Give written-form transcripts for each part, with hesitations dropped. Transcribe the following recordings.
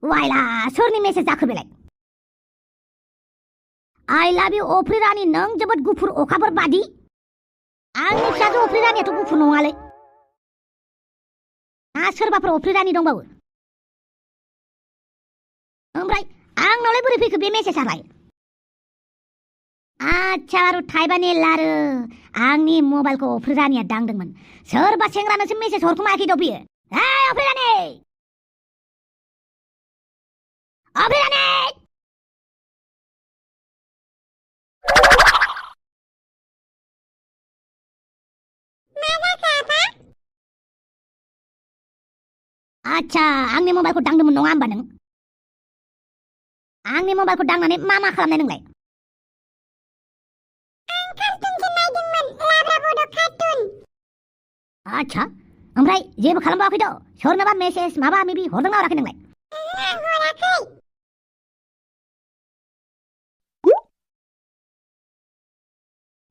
Viola सोरनि message जाखो बेलाय आइ लाभ इउ अफ्रि रानि नों जोबोद गुफुर अखाफोर बादि आंनि फिसाजो अफ्रि रानियाथ' गुफुर नङालै ना सोरबाफोर अफ्रि रानि दंबावो ओमफ्राय आंनावलाय बोरै फैखो बे मेसेजालाय आच्छा आरो थाइबानि लारो आंनि मबाइलखौ अफ्रि रानिया दांदोंमोन सोरबा सेंग्रानोसो मेसेज हरखोमायाखै द' बियो अफ्रि रानि अफ्रि रानि आच्छा आंनि मबाइलखौ दांदोंमोन नङा होमबा नों आंनि मबाइलखौ दांनानै मा खालामनाय नोंलाय आच्छा ओमफ्राय जेबो खालामबावाखैथ' सोरनोबा मेसेज माबा माबि हरदोंना हराखै नोंलाय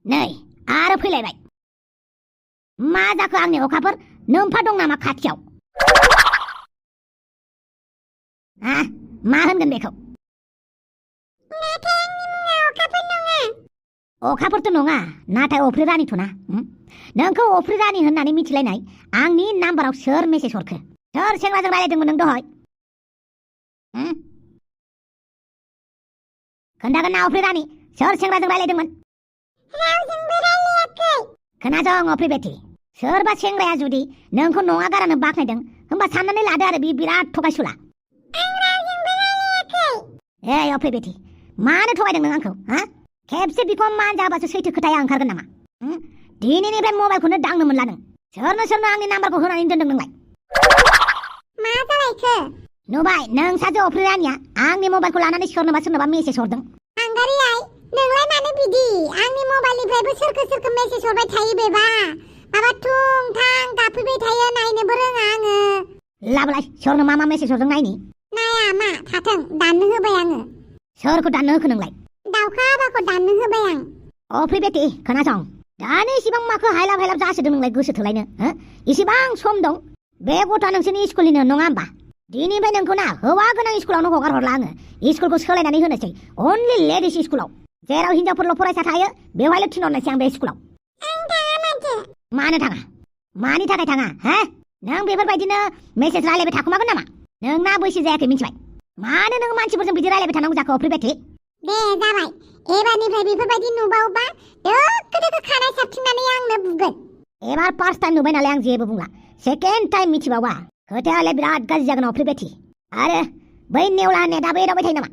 नै आरो फैलायबाय मा जाखो आंनि अखाफोर नोम्फा दं नामा खाथियाव मा होनगोन बेखौ अखाफोरथ' नङा नाथाय अफ्रि रानिथ'ना नोंखौ अफ्रि रानि होननानै मिथिलायनाय आंनि नाम्बाराव सोर मेसेज हरखो सोर सेंग्राजों रायलायदोंमोन नों दहाय खोन्थागोन ना अफ्रि रानि सोर सेंग्राजों रायलायदोंमोन खोनादों अफ्रि बेटी सोरबा सेंग्राया जुदि नोंखौ नङा गारानो बाख्नायदों होमबा साननानै लादो आरो बि बिराद थगायसुला ए अफ्रि बेटी मानो थगायदों नों आंखौ खेबसे बिखौ मान जाबासो सैथो खोथाया ओंखारगोन नामा दिनैनिफ्राय मबाइलखौनो दांनो मोनला नों सोरनो आंनि नाम्बारखौ होनानै दोनदों नोंलाय मा जालायखो नुबाय नों साजो अफ्रि रानिया आंनि मबाइलखौ लानानै सोरनोबा मेसेज हरदों आंगारियाय नोंलाय मानो बिदि आंनि मबाइलनिफ्रायबो सोरखो मेसेज हरबाय थायो बेबा माबा थुं थां गाबफैबाय थायो नायनोबो रोङा आङो लाबलाय सोरनो मा मेसेज हरदों नायनि नाया मा थाथों दाननो होबाय आङो सोरखौ दाननो होखो नोंलाय दाउखा आबाखौ दाननो होबाय आं अफ्रि बेटी खोनासं दानो इसेबां माखो हायलाब जासोदों नोंलाय गोसो थोलायनो इसेबां सम दं बे गथ'आ नोंसोरनि स्कुलनिनो नङा होमबा दिनैनिफ्राय नोंखौ ना हौवा गोनां स्कुलावनो हगार हरला आङो स्कुलखौ सोलायनानै होनोसै अनलि लेडिस स्कुलाव जेराव हिनजावफोरल' फरायसा थायो बेवहायल' थिनहरनोसै आं बे स्कुलाव मानो थाङा मानि थाखाय थाङा नों बेफोरबायदिनो मेसेज रायलायबाय थाखुमागोन नामा नोंना बैसो जायाखै मिथिबाय मानो नों मानसिफोरजों बिदि रायलायबाय थानांगौ जाखो अफ्रि बेटी दे जाबाय एबारनिफ्राय बेफोरबायदि नुबावबा दोखो खानाय साबथिंनानै आंनो बुगोन एबार फार्स्ट टाइम नुबाय नालाय आं जेबो बुंला सेकेन्ड टाइम मिथिबावबा खोथायालाय बिराद गाज्रि जागोन अफ्रि बेटी आरो बै नेवला नेदाबो एदावबाय थायो नामा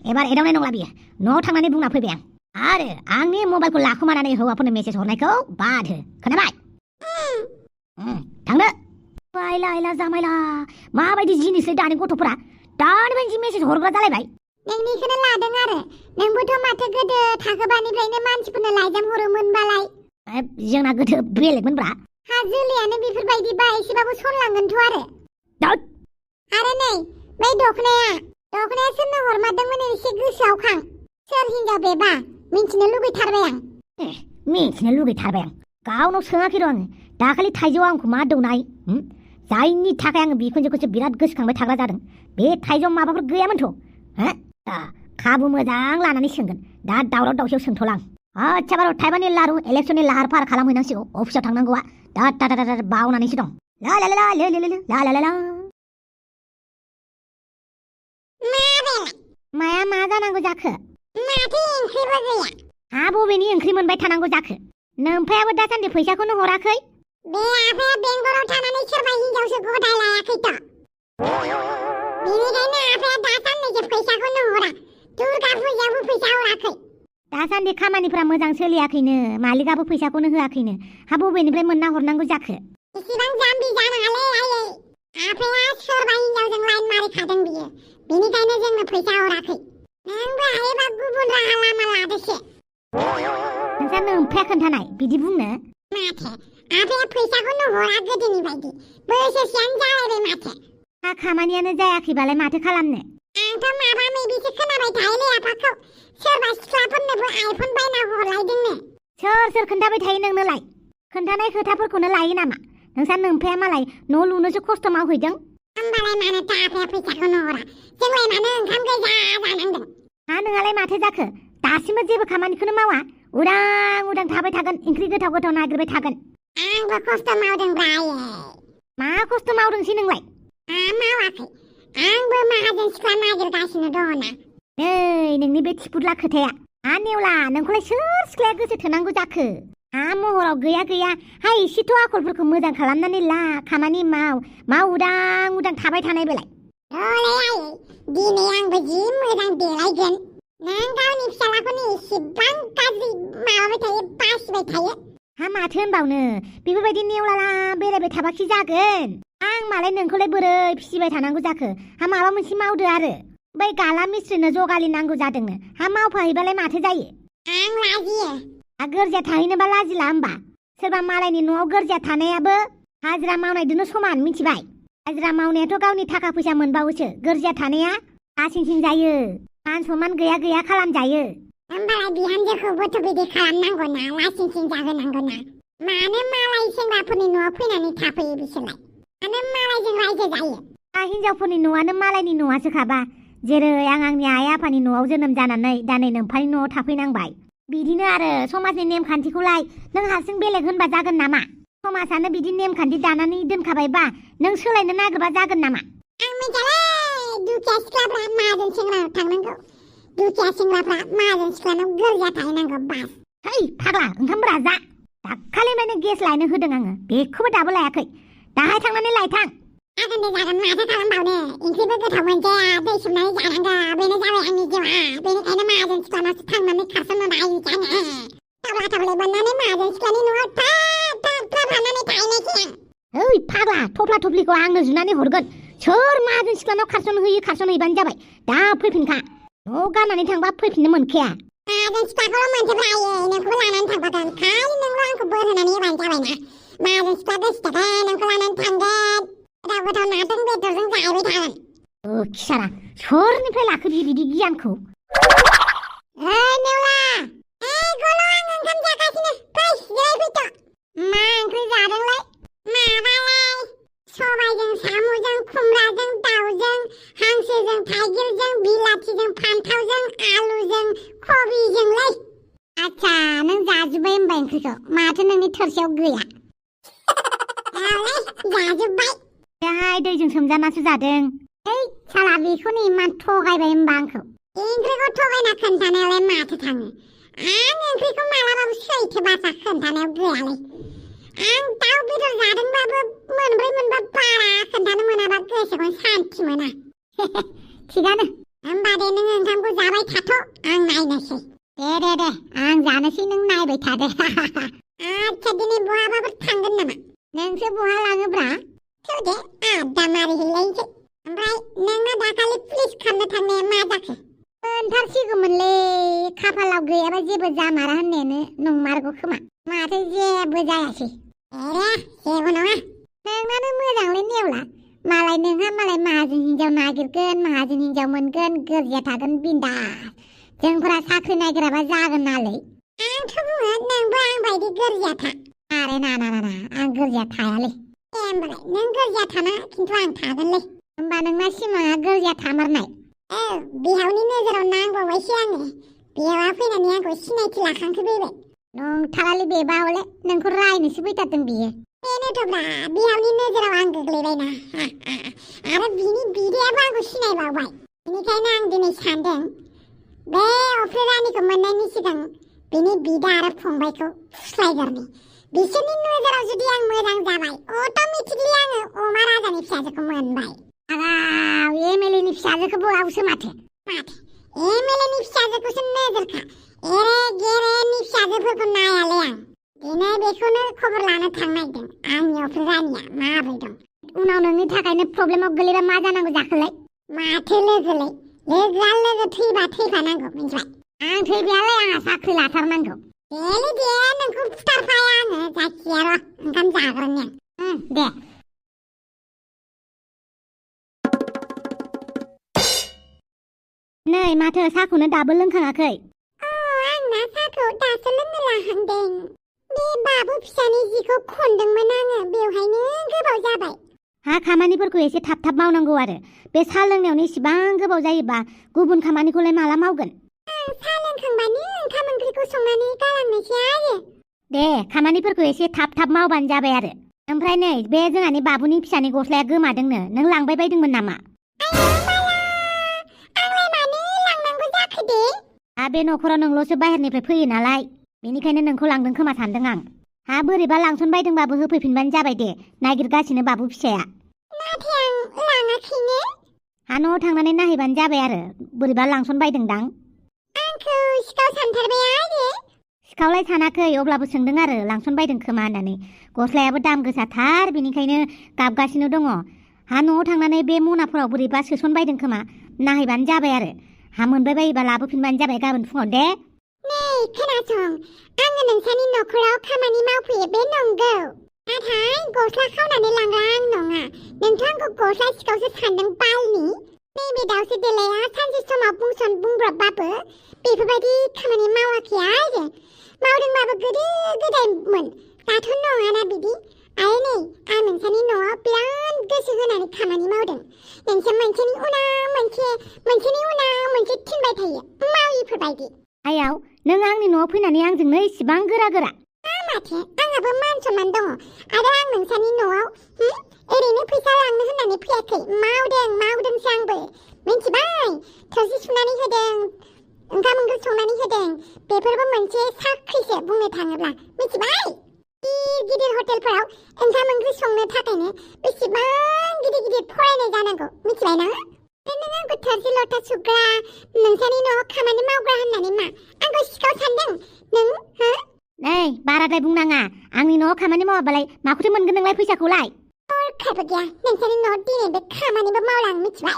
एबार एदावनाय नंला बियो न'आव थांनानै बुंना फैबाय आं आरो आंनि मबाइलखौ लाखुमानानै हौवाफोरनो मेसेज हरनायखौ बाद हो खोनाबाय थांनो बायला आयला जामायला माबायदि जिनिसलै दानि गथ'फोरा दानिफ्राय जि मेसेज हरग्रा जालायबाय नोंनिखौनो लादों आरो नोंबोथ' माथो गोदो थाखोबानिफ्रायनो मानसिफोरनो लाइजाम हरोमोनबालाय जोंना गोदो बेलेगमोनब्रा हाजुलियानो बेफोरबायदिबा एसेबाबो सनलांगोनथ' आरो नै बै दखनाया सोरनो हरमारदोंमोन एसे गोसोआव खां सोर हिनजाव बेबा मिन्थिनो लुगैथारबाय आं मिन्थिनो लुगैथारबाय आं गावनाव सोङाखै र' आङो दाखालि थाइजौआव आंखौ मा दौनाय जायनि थाखाय आङो बिखुनजोखौसो बिराद गोसोखांबाय थाग्रा जादों बे थाइजौआव माबाफोर गैयामोनथ' खाबु मोजां लानानै सोंगोन दा दावराव दावसियाव सोंथ'ला आं आच्छा बार' थाइबानि लारु इलेक्सननि लाहार फाहार खालामहैनांसिगौ अफिसाव थांनांगौआ दा बावनानैसो दं ला ला ला ला ला ला ला माया मा जानांगौ जाखो माथो ओंख्रिबो गैया बबेनि ओंख्रि मोनबाय थानांगौ जाखो नोम्फायाबो दासान्दि फैसाखौनो हराखै बे आफाया बेंगलाव थानानै सोरबा हिनजावसो गदाय लायाखैथ' बेनिखायनो आफाया दासान्दिसो फैसाखौनो हरा दुर्गा फुजायावबो फैसा हराखै दासान्दि खामानिफ्रा मोजां सोलियाखैनो मालिकआबो फैसाखौनो होआखैनो बबेनिफ्राय मोनना हरनांगौ जाखो इसेबां जाम्बि जानाङालै आयै आफाया सोरबा हिनजावजों लाइन मारिखादों बियो बेनिखायनो जोंनो फैसा हराखै नोंबो हायोबा गुबुन राहा लामा लादोसो नोंसा नोम्फाया खोन्थानाय बिदि बुंनो माथो आफाया फैसाखौनो हरा गोदोनि बायदि बोसोरसेयानो जालायबाय माथो खामानियानो जायाखैबालाय माथो खालामनो आंथ' माबा माबिसो खोनाबाय थायोलै आफाखौ सोरबा सिख्लाफोरनोबो आइफन बायना हरलायदोंनो सोर खोन्थाबाय थायो नोंनोलाय खोन्थानाय खोथाफोरखौनो लायो नामा नोंसा नोम्फाया मालाय न' लुनोसो खस्थ' मावहैदों होमबालाय मानोथो आफाया फैसाखौनो हरा जोंलाय मानो ओंखाम गोजा जानांदों नोंहालाय माथो जाखो दासिमबो जेबो खामानिखौनो मावा उदां उदां थाबाय थागोन ओंख्रि गोथाव गोथाव नागिरबाय थागोन आंबो खस्थ' मावदोंब्रा आयै मा खस्थ' मावदोंसै नोंलाय मावाखै आंबो माहाजोन सिख्ला नागिरगासिनो दङना नै नोंनि बे थिफुदला खोथाया नेवला नोंखौलाय सोर सिख्लाया गोसो थोनांगौ जाखो महराव गैया एसेथ' आखलफोरखौ मोजां खालामनानै ला खामानि माव उदां उदां थाबाय थानाय बेलाय र'लै आयै दिनै आंबो जि मोजां देलायगोन नों गावनि फिसालाखौनो एसेबां गाज्रि माबाबाय थायो बासिबाय थायो माथो होनबावनो बेफोरबायदि नेवलाला बेरायबाय थाबाखि जागोन आं मालाय नोंखौलाय बोरै फिसिबाय थानांगौ जाखो माबा मोनसे मावदो आरो बै गाला मिस्ट्रिनो जगालि नांगौ जादोंनो मावफाहैबालाय माथो जायो आं लाजियो गोरजिया थाहैनोबा लाजिला होमबा सोरबा मालायनि न'आव गोरजिया थानायाबो हाजिरा मावनायजोंनो समान मिथिबाय हाजिरा मावनायाथ' गावनि थाखा फैसा मोनबावोसो गोरजिया थानाया लासिंसिं जायो मान सनमान गैया खालामजायो होमबालाय बिहामजोखौबोथ' बिदि खालामनांगौ ना लासिंसिं जाहोनांगौ ना मानो मालाय सेंग्राफोरनि न'आव फैनानै थाफैयो बिसोरलाय मानो मालायजों रायजो जायो हिनजावफोरनि न'आनो मालायनि न'आसोखाबा जेरै आं आंनि आइ आफानि न'आव जोनोम जानानै दा नै नोम्फानि न'आव थाफैनांबाय बिदिनो आरो समाजनि नेमखान्थिखौलाय नों हारसिं बेलेग होनबा जागोन नामा समाजानो बिदि नेमखान्थि दानानै दोनखाबायबा नों सोलायनो नागिरबा जागोन नामा आं मिथियालै दुखिया सिख्लाफ्रा माहाजोन सेंग्रानाव थांनांगौ दुखिया सेंग्राफ्रा माहाजोन सिख्लानाव गोरजिया थाहैनांगौ बास फाग्ला ओंखामफोरा जा दाखालिनिफ्रायनो गेस लायनो होदों आङो बेखौबो दाबो लायाखै दाहाय थांनानै लायथां जागोन दे जागोन माथो खालामबावनो ओंख्रिबो गोथाव मोनजाया दै सोमनानै जानांगौ बेनो जाबाय आंनि जिउआ बेनिखायनो माहाजोन सिख्लानावसो थांनानै खारसननो बायो जानो थाब्ला थाब्ला बाननानै माहाजोन सिख्लानि न'आव थाब हानानै थाहैनायसै आं फाग्ला थफ्ला थफ्लिखौ आंनो जुनानै हरगोन सोर माहाजोन सिख्लानाव खारसनहैबानो जाबाय दा फैफिनखा न' गारनानै थांबा फैफिननो मोनखाया माहाजोन सिख्लाखौल' मोनजोबला आयै नोंखौबो लानानै थांफागोन खालि नोंल' आंखौ बोर होनानै होबानो जाबायना माहाजोन सिख्ला गोसो थागोन नोंखौ लानानै थांगोन गोथाव नाजों बेदरजों जाहैबाय थागोन खिसारा सोरनिफ्राय लाखो बिदि गियानखौ नेवला गल' आं ओंखाम जागासिनो फै जिरायफैथ' मा ओंख्रि जादोंलाय माबालाय सबायजों साम'जों खुमब्राजों दाउजों हांसोजों थाइगिरजों बिलाथिजों फान्थावजों आलुजों कबिजोंलै आच्छा नों जाजोब्बाय होनबाय ओंख्रिखौ माथो नोंनि थोरसियाव गैया जाजोब्बाय दाहाय दैजों सोमजानासो जादों साला बेखौनो इमान थगायबाय होनबा आंखौ ओंख्रिखौ थगायना खोन्थानायालाय माथो थाङो आं ओंख्रिखौ मालाबाबो सैथो बाथ्रा खोन्थानायाव गैयालै आं दाउ बेदर जादोंबाबो मोनब्रै मोनबा बारा खोन्थानो मोनाबा गोसोखौ सान्थि मोना थिगानो होमबा दे नों ओंखामखौ जाबाय थाथ' आं नायनोसै दे आं जानोसै नों नायबाय थादो आच्छा दिनै बहाबाफोर थांगोन नामा नोंसो बहा लाङोब्रा थौ दे आड्डा मारिहैलायनोसै ओमफ्राय नोंना दाखालि पुलिस खारनो थांनाया मा जाखो मोनथारसिगौमोनलै खाफालाव गैयाबा जेबो जामारा होननायानो नंमारगौ खोमा माथो जेबो जायासै जेबो नङा नोंनानो मोजांलै नेवला मालाय माहाजोन हिनजाव नागिरगोन माहाजोन हिनजाव मोनगोन गोरजिया थागोन बिन्दास जोंफोरा साख्रि नागिराबा जागोन नालै आंथ' बुङो नोंबो आं बायदि गोरजिया था आरे ना आं गोरजिया थायालै होमबालाय नों गोरजिया थाना खिन्थु आं थागोनलै होमबा नोंना सिमाङा गोरजिया थामारनाय बिहावनि नोजोराव नांबावबायसो आङो बिहावा फैनानै आंखौ सिनायथि लाखांखोफैबाय नंथारालै बेबा हले नोंखौ रायनोसो फैथारदों बियो बेनोथ'ब्रा बिहावनि नोजोराव आं गोग्लैबायना आरो बिनि बिदायाबो आंखौ सिनायबावबाय बेनिखायनो आं दिनै सानदों बे अफ्रि रानिखौ मोननायनि सिगां बिनि बिदा आरो फंबायखौ फुस्लायगोरनि बिसोरनि नोजोराव जुदि आं मोजां जाबाय अट'मेटिकलि आङो अमा राजानि फिसाजोखौ मोनबाय एमएलएनि फिसाजोखौबो आवसो माथो एमएलएनि फिसाजोखौसो नोजोरखा एरे गेरेनि फिसाजोफोरखौ नायालै आं दिनै बेखौनो खबर लानो थांनायदों आंनि अफ्रि रानिया माबोरै दं उनाव नोंनि थाखायनो प्रब्लेमाव गोलैबा मा जानांगौ जाखोलाय माथो लोगोआ लोगो थैबा थैफानांगौ मिथिबाय आं थैबायालाय आंहा साख्रि लाथारनांगौ देलै दे नोंखौ फुथारफाया आङो जायखिया र' ओंखाम जाग्रोनि दे नै माथो साहाखौनो दाबो लोंखाङाखै आंना साहाखौ दासो लोंनो लाहांदों बे बाबु फिसानि जिखौ खनदोंमोन आङो बेवहायनो गोबाव जाबाय हा खामानिफोरखौ एसे थाब थाब मावनांगौ आरो बे साहा लोंनायावनो इसिबां गोबाव जायोबा गुबुन खामानिखौलाय माला मावगोन साहा लोंखांबानो ओंखाम ओंख्रिखौ संनानै गालांनोसै आरो दे खामानिफोरखौ एसे थाब थाब मावबानो जाबाय आरो ओमफ्राय नै बे जोंहानि बाबुनि फिसानि गस्लाया गोमादोंनो नों लांबाय बायदोंमोन नामा आंलाय मानो लांनांगौ जाखो दे बे न'खराव नोंल'सो बाहेरनिफ्राय फैयो नालाय बेनिखायनो नोंखौ लांदों खोमा सानदों आं हा बोरैबा लांसनबायदोंबाबो होफैफिनबानो जाबाय दे नागिरगासिनो बाबु फिसाया नाथाय आं लाङाखैनो हा न'आव थांनानै नायहैबानो जाबाय आरो बोरैबा लांसनबायदोंदां आंखौ सिखाव सानथारबाय आरो सिखावलाय सानाखै अब्लाबो सोंदों आरो लांसनबायदों खोमा होननानै गस्लायाबो दाम गोसाथार बेनिखायनो गाबगासिनो दङ हा न'आव थांनानै बे मनाफोराव बोरैबा सोसनबायदों खोमा नायहैबानो जाबाय आरो हा मोनबाय बायोबा लाबोफिनबानो जाबाय गाबोन फुङाव दे नै खोनासं आङो नोंसानि न'खराव खामानि मावफैयो बे नंगौ नाथाय गस्ला खावनानै लांग्रा आं नङा नोंथ' आंखौ गस्ला सिखावसो सानदों बालनि नैबे दावसो देलाया सानसे समाव बुंब्रबबाबो बेफोरबायदि खामानि मावाखै आरो मावदोंबाबो गोदो गोदायमोन दाथ' नङाना बिदि आरो नै आं नोंसानि न'आव बिराद गोसो होनानै खामानि मावदों नोंसोर मोनसेनि उनाव मोनसे थिनबाय थायो माविफोरबायदि आयाव नों आंनि न'आव फैनानै आंजोंनो इसिबां गोरा माथो आंहाबो मान सनमान दङ आरो आं नोंसानि न'आव ओरैनो फैसा लांनो होननानै फैयाखै मावदोंसो आंबो मिन्थिबाय थोरसि सुनानै होदों ओंखाम ओंख्रि संनानै होदों बेफोरबो मोनसे साख्रिसो बुंनो थाङोब्ला मिन्थिबाय गिदिर हटेलफोराव ओंखाम ओंख्रि संनो थाखायनो बेसेबां गिदिर फरायनाय जानांगौ मिथिबाय ना नों आंखौ थोरसि लथा सुग्रा नोंसानि न'आव खामानि मावग्रा होननानै मा आंखौ सिखाव सानदों नों हो नै बाराद्राय बुंनाङा आंनि न'आव खामानि मावाबालाय माखौथो मोनगोन नोंलाय फैसाखौलाय हरखाबो गैया नोंसानि न'आव दिनै बे खामानिबो मावला आं मिथिबाय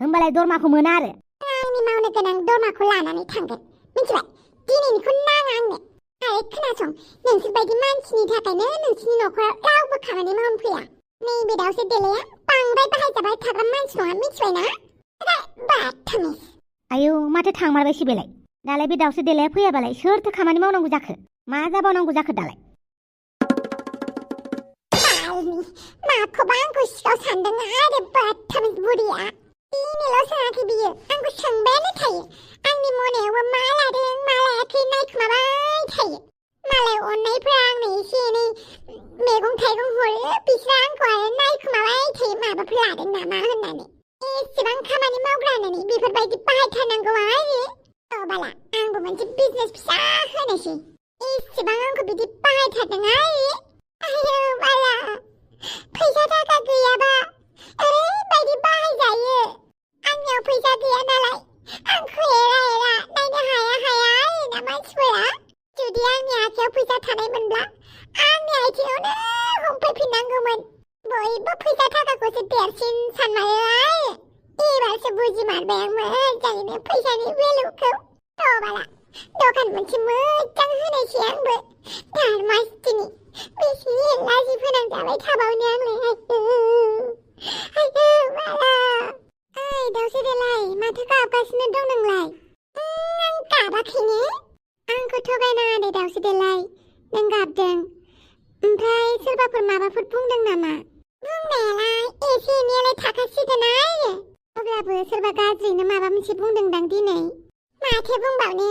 होमबालाय दरमाखौ मोना आरो आंनि मावनो गोनां दरमाखौ लानानै थांगोन मिथिबाय दिनैनिखौ नाङा आंनो आरो खोनासं नोंसोरबायदि मानसिनि थाखायनो नोंसिनि न'खराव रावबो खामानि मावनो फैया नैबे दावसो देलाया बांद्राय बाहायजाबाय थाग्रा मानसि नङा मिथिबाय ना बाथामिस आयौ माथो थांमारबायसो बेलाय दालाय बे दावसो देलाया फैयाबालाय सोरथो खामानि मावनांगौ जाखो मा जाबावनांगौ जाखो दालाय माखौबा आंखौ सिखाव सानदों आरो बाथामिस बुरिया दिनैल' सोङाखै बियो आंखौ सोंबायानो थायो आंनि मनायावबो मा लादों मा लायाखै नायखुमाबाय थायो मालाय अननायफ्रा आंनो एसे एनै मैगं थाइगं हरो बिसोर आंखौ आरो नायखुमाबाय थायो माबाफोर लादों नामा होननानै एसेबां खामानि मावग्रा होननानै बेफोरबायदि बाहायथारनांगौ आरो बाला आंबो मोनसे बिजनेस फिसा होनोसै एसेबां आंखौ बिदि बाहायथारदों आयो बाला फैसा थाखा गैयाबा ओरैबायदि बाहायजायो आंनियाव फैसा गैया नालाय आंखौ एरा नायनो हाया ना मानसिफोरा जुदि आंनि आखायाव फैसा थानायमोनब्ला आंनि आथिङावनो हमफैफिननांगौमोन बयबो फैसा थाखाखौसो देरसिन सानमारो एबारसो बुजिमारबाय आं मोजाङैनो फैसानि भेलुखौ बाला दखान मोनसे मोजां होनोसै आंबो दारमासथिनि बेसे लाजि फोनांजाबाय थाबावनो आंलाय आयो बाला ओइ दावसो देलाय माथो गाबगासिनो दं नोंलाय आं गाबाखैनो आंखौ थगायनाङा दे दावसो देलाय नों गाबदों ओमफ्राय सोरबाफोर माबाफोर बुंदों नामा बुंनायालाय एसे एनैयालाय थाखासिगोन आरो अब्लाबो सोरबा गाज्रिनो माबा मोनसे बुंदोंदां दिनै माथो बुंबावनो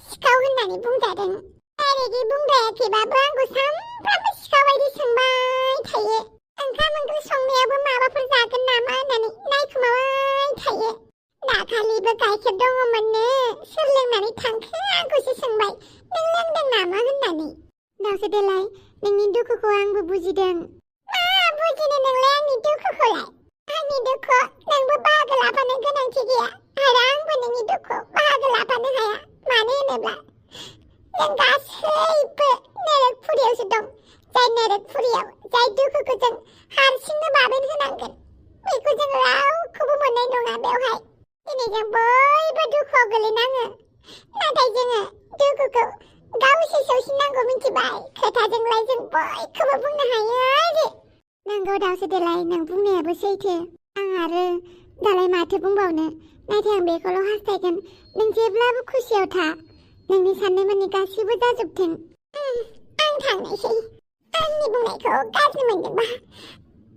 सिखाव होननानै बुंजादों डाइरेक्टलि बुंद्रायाखैबाबो आंखौ सानफ्रामबो सिखाव बायदि सोंबाय थायो ओंखाम ओंख्रि संनायावबो माबाफोर जागोन नामा होननानै नायखुमाबाय थायो दाखालिबो गाइखेर दङमोननो सोर लोंनानै थांखो आंखौसो सोंबाय नों लोंदों नामा होननानै दावसो देलाय नोंनि दुखुखौ आंबो बुजिदों मा बुजिनो नोंलाय आंनि दुखुखौलाय आंनि दुखु नोंबो बाहागो लाफानो गोनांथि गैया आरो आंबो नोंनि दुखुआव बाहागो लाफानो हाया मानो होनोब्ला जों गासैबो नरकपुरियावसो दं जाय नरकपुरियाव जाय दुखुखौ जों हारसिंनो बाबेन होनांगोन बेखौ जों रावखौबो मोननाय नङा बेवहाय दिनै जों बयबो दुखुआव गोलैनाङो नाथाय जोङो दुखुखौ गावसो सौसिनांगौ मिथिबाय खोथाजोंलाय जों बयखौबो बुंनो हायो आरो नंगौ दावसो देलाय नों बुंनायाबो सैथो आं आरो दालाय माथो बुंबावनो नाथाय आं बेखौल' हास्थायगोन नों जेब्लाबो खुसियाव था नोंनि साननाय मानि गासैबो जाजोबथों आं थांनोसै आंनि बुंनायखौ गाज्रि मोनदोंबा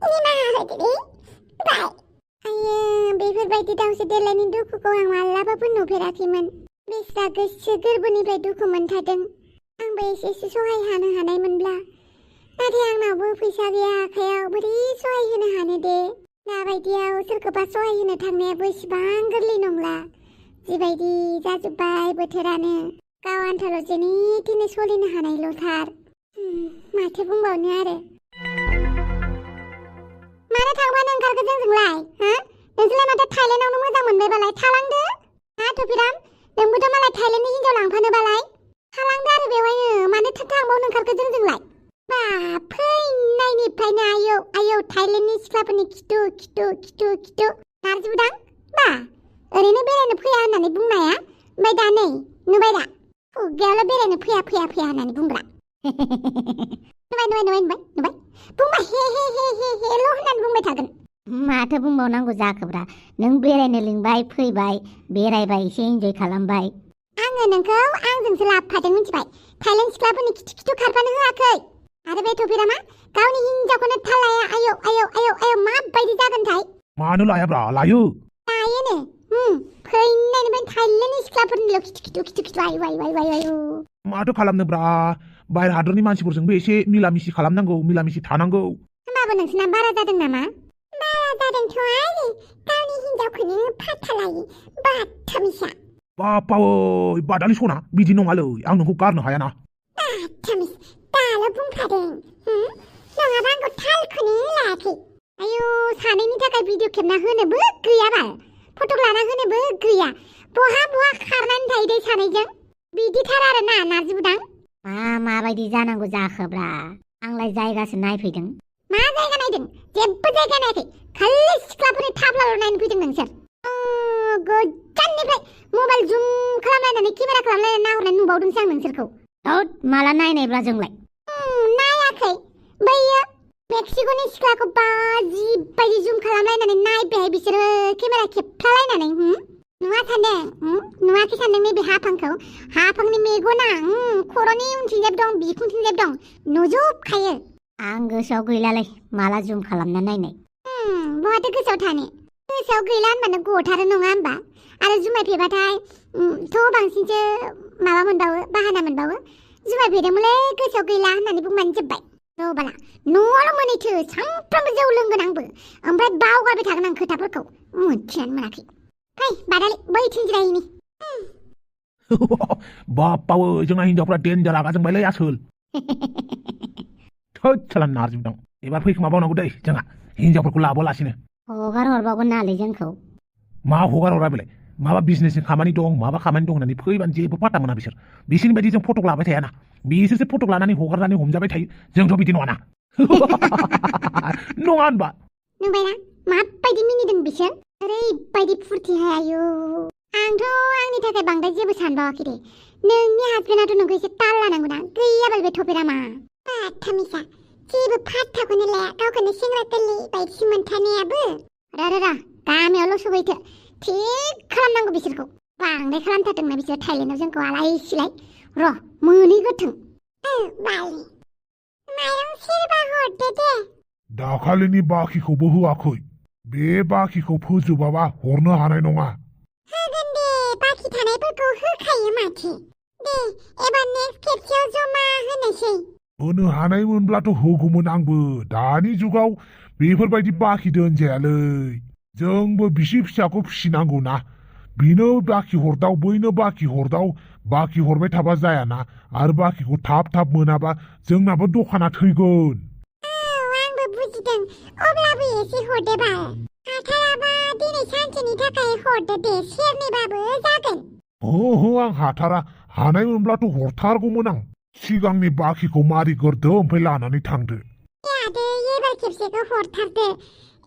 निमाहा होदो दे बाय आयो बेफोरबायदि दावसो देलायनि दुखुखौ आं मालाबाबो नुफेराखैमोन बेस्रा गोसो गोरबोनिफ्राय दुखु मोनथारदों आंबो एसे सहाय होनो हानायमोनब्ला नाथाय आंनावबो फैसा गैया आखायाव बोरै सहाय होनो हानो दे दाबायदियाव सोरखौबा सहाय होनो थांनायाबो इसिबां गोरलै नंला जिबायदि जाजोब्बाय बोथोरानो गाव आन्थाल' जेने थेने सोलिनो हानायल'थार माथो बुंबावनो आरो मानो थांबानो ओंखारखो जोंजोंलाय हा नोंसोरलाय माथो थाइलेण्डआवनो मोजां मोनबायबालाय थालांदो हा थुफिराम नोंबोथ' मालाय थाइलेण्डनि हिन्जाव लांफानोबालाय थालांदो आरो बेवहायनो मानो थांबावनो ओंखारखो जोंजोंलाय बा फैनायनिफ्रायनो आयौ थाइलेण्डनि सिख्लाफोरनि खिथु नारजिबुदां बा ओरैनो बेरायनो फैया होननानै बुंनाया ओमफ्राय दा नै नुबाय दा खुगायावल' बेरायनो फैया होननानै बुंग्रा नुबाय बुंबा हेल' होननानै बुंबाय थागोन माथो बुंबावनांगौ जाखोब्रा नों बेरायनो लिंबाय फैबाय बेरायबाय एसे इन्जय खालामबाय आङो नोंखौ आंजोंसो लाबोफादों मिथिबाय थाइलेण्ड सिख्लाफोरनि खिथु खारफानो होआखै आरो बे थफिरामा गावनि हिन्जावखौनो थाल लाया आयौ माबायदि जागोनथाय मानो लायाब्रा लायो लायोनो फैनायनिफ्राय थाइलेण्डनि सिख्लाफोरनिल' खिथु आयौ माथो खालामनोब्रा बाहेर हादरनि मानसिफोरजोंबो एसे मिलामिसि खालामनांगौ मिलामिसि थानांगौ होमबाबो नोंसोरना बारा जादों नामा बारा जादोंथ' आरो गावनि हिन्जावखौनो फाथा लायो बाथामिसा बापावै बादालि सना बिदि नङालै आं नोंखौ गारनो हायाना बाथामिस दाल' बुंखादों नङाबा आंखौ थालखौनो लायाखै आयौ सानैनि थाखाय भिडिअ खेबना होनोबो गैयाबा फट' लाना होनोबो गैया बहा खारनानै थायो दे सानैजों बिदिथार आरो ना नारजिबुदां माबायदि जानांगौ जाखोब्रा आंलाय जायगासो नायफैदों मा जायगा नायदों जेबो जायगा नायाखै खालि सिख्लाफोरनि थाब्लाल' नायनो फैदों नोंसोर गोजाननिफ्राय मबाइल जुम खालामलायनानै केमेरा खालामलायनानै नाहरनाय नुबावदोंसो आं नोंसोरखौ माला नायनायब्रा जोंलाय नायाखै बैयो मेक्सिक'नि सिख्लाखौ बाजिबायदि जुम खालामलायनानै नायबाय बिसोरो केमेरा खेबफ्लालायनानै नुवा सानदों नुवाखै सानदों नैबे हाफांनि मेगना खर'नि उनथिंजायबो दं बिखुंथिंजायबो दं नुजोबखायो आं गोसोआव गैलालै माला जुम खालामना नायनाय बहाथो गोसोआव थानो गोसोआव गैला होनबानो गथारो नङा होनबा आरो जुमाय फेबाथाय थ' बांसिनसो माबा मोनबावो बाहाना मोनबावो जुमाय फेदोंमोनलै गोसोआव गैला होननानै बुंबानो जोब्बाय बाला न'आवल' मोनैथो सानफ्रामबो जौ लोंगोन आंबो ओमफ्राय बावगारबाय थागोन आं खोथाफोरखौ मोनथियानो मोनाखै फै बादालि बैथिं जिरायहैनि बापावै जोंना हिन्जावफ्रा देन्जार रागा जोंबायलै आसोल थोद साला नारजिबुदां एबार फैखोमाबावनांगौ दै जोंहा हिन्जावफोरखौ लाबोलासिनो हगार हरबावगोन नालै जोंखौ मा हगार हरा बेलाय माबा बिजनेसनि खामानि दं माबा खामानि दं होननानै फैबानो जेबो पात्ता मोना बिसोरनि बायदि जों फटक लाबाय थायाना बिसोरसो फटक लानानै हगारनानै हमजाबाय थायो जोंथ' बिदि नङाना नङा होनबा नुबायना माबायदि मिनिदों बिसोर ओरैबायदि फुरथि हायो आंथ' आंनि थाखाय बांद्राय जेबो सानबावाखै दे नोंनि हासबेन्डआथ' नोंखौ एसे ताल लानांगौना गैयाबाल बे थफेरामा बाथामिसा जेबो फात्ताखौनो लाया गावखौनो सेंग्रा गोरलै बायदिसो मोनथारनायाबो रा गामियावल' सहैथो थिग खालामनांगौ बिसोरखौ बांद्राय खालामथारदोंना बिसोर थाइलेण्डआव जोंखौ आलाय सिलाय र' मोनहैग्रोथों बालि माइरं सेरबा हरदो दे दाखालिनि बाखिखौबो होआखै बे बाखिखौ फोजोबाबा हरनो हानाय नङा होगोन दे बाखि थानायफोरखौ होखायो माथो दे एबार नेक्स्ट खेबसेयाव जमा होनोसै होनो हानायमोनब्लाथ' होगौमोन आंबो दानि जुगाव बेफोरबायदि बाखि दोनजायालै जोंबो बिसि फिसाखौ फिसिनांगौ ना बेनो बाखि हरदाव बैनो बाखि हरदाव बाखि हरबाय थाबा जायाना आरो बाखिखौ थाब मोनाबा जोंनाबो दखाना थैगोन आंबो बुजिदों अब्लाबो एसे हरदो बाल हाथाराबा दिनै सानसेनि थाखाय हरदो दे सेरनैबाबो जागोन हो आं हाथारा हानायमोनब्लाथ' हरथारगौमोन आं सिगांनि बाखिखौ मारिग्रोदो ओमफ्राय लानानै थांदो आदै एबार खेबसेखौ हरथारदो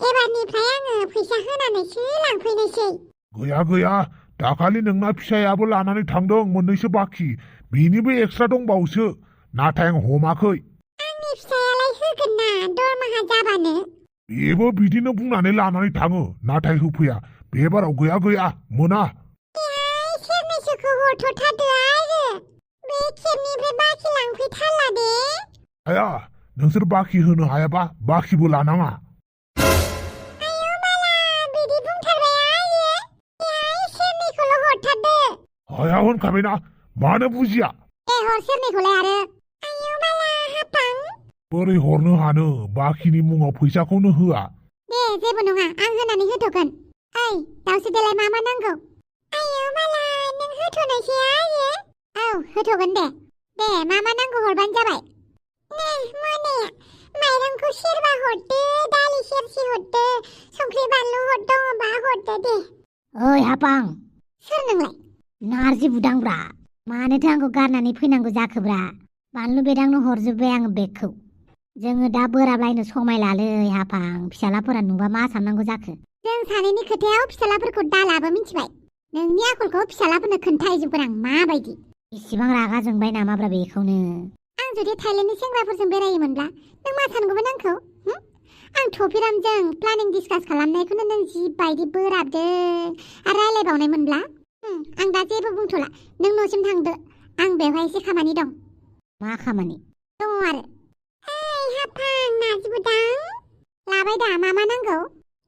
एबारनिफ्राय आङो फैसा होनानैसो लांफैनोसै गैया दाखालि नोंना फिसायाबो लानानै थांदों मोननैसो बाखि बेनिबो एक्सट्रा दंबावोसो नाथाय आं हमाखै आंनि फिसायालाय होगोन ना दरमाहा जाबानो बेबो बिदिनो बुंनानै लानानै थाङो नाथाय होफैया बे बाराव गैया मोना सेरनैसोखौ हरथ'थारदो आरो बे खेबनिफ्राय बाखि लांफैथारला दे आया नोंसोर बाखि होनो हायाबा बाखिबो लानाङा हाया होनखाबायना मानो बुजिया दे हर सेरनैखौलाय आरो आयौ बाला हाफां बोरै हरनो हानो बाखिनि मुङाव फैसाखौनो होआ दे जेबो नङा आं होनानै होथ'गोन ओइ दाउसो देलाय मा मा नांगौ आयौ बाला नों होथ'नायसै आयो औ होथ'गोन दे मा मा नांगौ हरबानो जाबाय नै मोनाया माइरंखौ सेरबा हरदो दालि सेरसे हरदो संख्रि बानलु हरदोंबा हरदो दे ओइ हापां सोर नोंलाय नारजि बुदांब्रा मानोथो आंखौ गारनानै फैनांगौ जाखोब्रा बानलु बेदांनो हरजोब्बाय आङो बेगखौ जोङो दा बोराबलायनो समायलालै हापां फिसालाफोरा नुबा मा साननांगौ जाखो जों सानैनि खोथायाव फिसालाफोरखौ दालाबो मिथिबाय नोंनि आखलखौ फिसालाफोरनो खोन्थाहैजोबगोन आं माबायदि इसिबां रागा जोंबाय नामाब्रा बेखौनो आं जुदि थाइलेन्डनि सेंग्राफोरजों बेरायोमोनब्ला नों मा सानगौमोन आंखौ आं थफिरामजों प्लानिं डिसकास खालामनायखौनो नों जिबायदि बोराबदों आरो रायलायबावनायमोनब्ला आं दा जेबो बुंथ'ला नों न'सिम थांदो आं बेवहाय एसे खामानि दं मा खामानि दङ आरो ओइ हाफां नारजि बुदां लाबाय दा मा मा नांगौ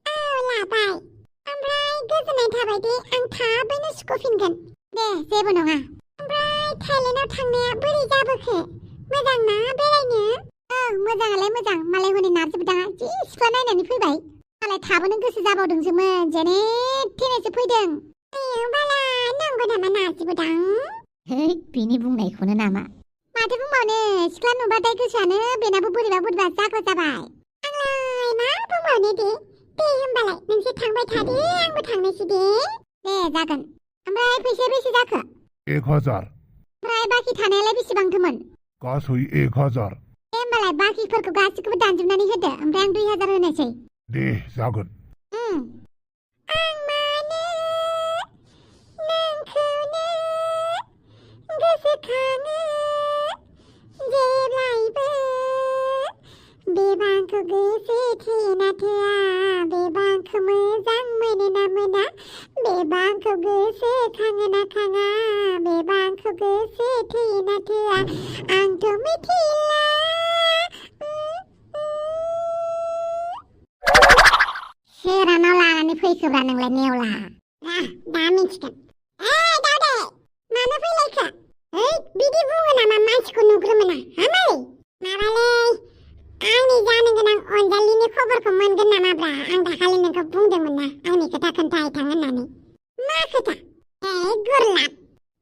औ लाबाय ओमफ्राय गोजोननाय थाबाय दे आं थाबैनो सुख'फिनगोन दे जेबो नङा ओमफ्राय थाइलेन्डआव थांनाया बोरै जाबोखो मोजां ना बेरायनो मोजाङालाय मोजां मालाय हनै नारजि बुदाङा जि सिख्ला नायनानै फैबाय मालाय थाबोनो गोसो जाबावदोंसोमोन जेने थेनेसो फैदों आयौ बाला नंगौ नामा नारजि बुदां है बिनि बुंनायखौनो नामा माथो बुंबावनो सिख्ला नुबाथाय गोसोआनो बेनाबो बोरैबा बोरैबा जाग्रा जाबाय आंलाय मा बुंबावनो दे होमबालाय नोंसोर थांबाय थादे आंबो थांनोसै दे जागोन ओमफ्राय फैसाया बेसे जाखो 1000 ओमफ्राय बाखि थानायालाय बेसेबांथोमोन गासै 1000 दे होमबालाय बाखिफोरखौ गासिखौबो दानजोबनानै होदो ओमफ्राय आं 2000 होनोसै दे जागोन आं मानो नोंखौनो गोसोखाङो जेब्लायबो बेबांखौ गोसो थोयोना थोआ बेबांखौ मोजां मोनोना मोना बेबांखौ गोसो खाङोना खाङा बेबांखौ गोसो थोयोना थोआ आंथ' मिथिला सोरानाव लानानै फैखोब्रा नोंलाय नेवला दा मिथिगोन दावदै मानो फैलायखो बिदि बुङो नामा मानसिखौ नुग्रोमोना हामालै माबालै आंनि जानो गोनां अनजालिनि खबरखौ मोनगोन नामाब्रा आं दाखालि नोंखौ बुंदोंमोन ना आंनि खोथा खोन्थाहैथां होननानै मा खोथा गुरलाब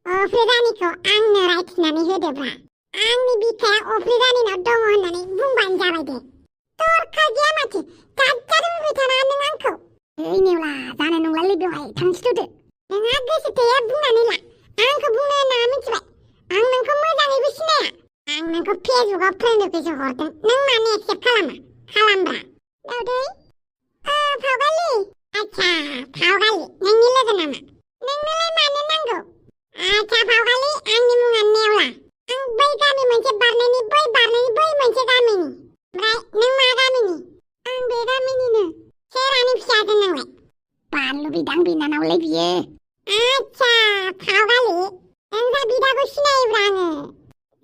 अफ्रि रानिखौ आंनो रायथिनानै होदोब्रा आंनि बिखाया अफ्रि रानिनाव दङ होननानै बुंबानो जाबाय दे दरखार गैया माथो गाज्जानो बुंबाय थाना नों आंखौ नेवला जानाय नंलालै बेवहाय थांखिथ'दो नोंहा गोसो थैया बुंनानै ला आंखौ बुंनो नाङा मिथिबाय आं नोंखौ मोजाङैबो सिनाया आं नोंखौ फेसबुकआव फ्रेन्ड रिकुवेस्ट हरदों नों मानो एक्सेप्ट खालामब्रा दावदै फावगालि आच्छा फावगालि नोंनि लोगो नामा नोंनोलाय मानो नांगौ आच्छा फावगालि आंनि मुङा नेवला आं बै गामि मोनसे बारनायनि बै मोनसे गामिनि ओमफ्राय नों मा गामिनि आं बे गामिनिनो सेरानि फिसाजो नोंलाय बानलु बिदां बिनानावलै बियो आच्छा फावगालि नोंसा बिदाखौ सिनायोब्रा आङो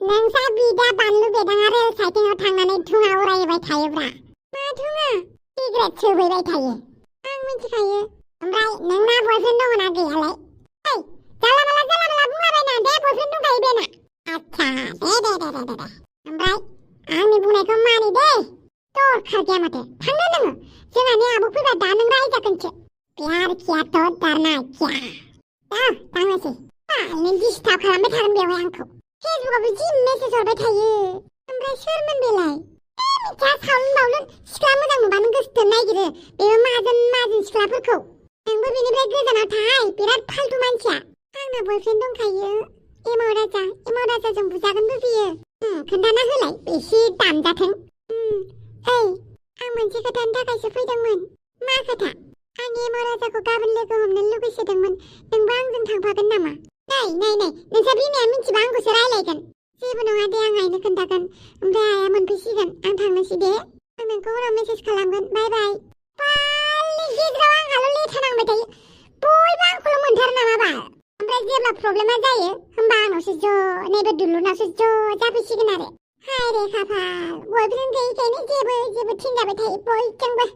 नोंसा बिदा बानलु बेदाङा रेल साइटिंआव थांनानै धुङा उरायबाय थायोब्रा मा धुङा सिगारेट सोबैबाय थायो आं मिथिखायो ओमफ्राय नोंना बयफ्रेन्ड दङना गैयालाय जाला माला बुंलाबायना दे बयफ्रेन्ड दंखायो बेना आच्छा दे ओमफ्राय आंनि बुंनायखौ मानि दे दरखार गैया माथो थांदो नोङो जोंहानि आब' फैबा दा नों रायजागोनसो प्यार किया तो डरना क्या थांनोसै नों डिस्टार्ब खालामबाय थागोन बेवहाय आंखौ फेसबुकआवबो जि मेसेज हरबाय थायो ओमफ्राय सोरमोन बेलाय मिथिया सावलुन बावलुन सिख्ला मोजां नुबानो गोसोथोनो नागिरो बेबो माहाजोन सिख्लाफोरखौ नोंबो बेनिफ्राय गोजानाव थाहाय बिराद फालतु मानसिया आंना बयफ्रेन्ड दंखायो एमाव राजाजों बुजागोनबो बियो खोन्थाना होलाय एसे दामजाथों आं मोनसे खोथानि थाखायसो फैदोंमोन मा खोथा आं एमाव राजाखौ गाबोन लोगो हमनो लुगैसोदोंमोन नोंबो आंजों थांफागोन नामा नै नोंसा बिमाया मिथिबा आंखौसो रायलायगोन जेबो नङा दे आं आइनो खोन्थागोन ओमफ्राय आइया मोनफैसिगोन आं थांनोसै दे आं नोंखौ उनाव मेसेज खालामगोन बाय बालनि गेजेराव आंहाल' लेथा नांबाय थायो बयबो आंखौल' मोनथारो नामा बाल ओमफ्राय जेब्ला प्रब्लेमा जायो होमबा आंनावसो ज' नैबे दुलुनावसो ज' जाफैसिगोन आरो हाय रे खाफाल बयफ्रेन्ड गैयैखायनो जेबो थिनजाबाय थायो बयजोंबो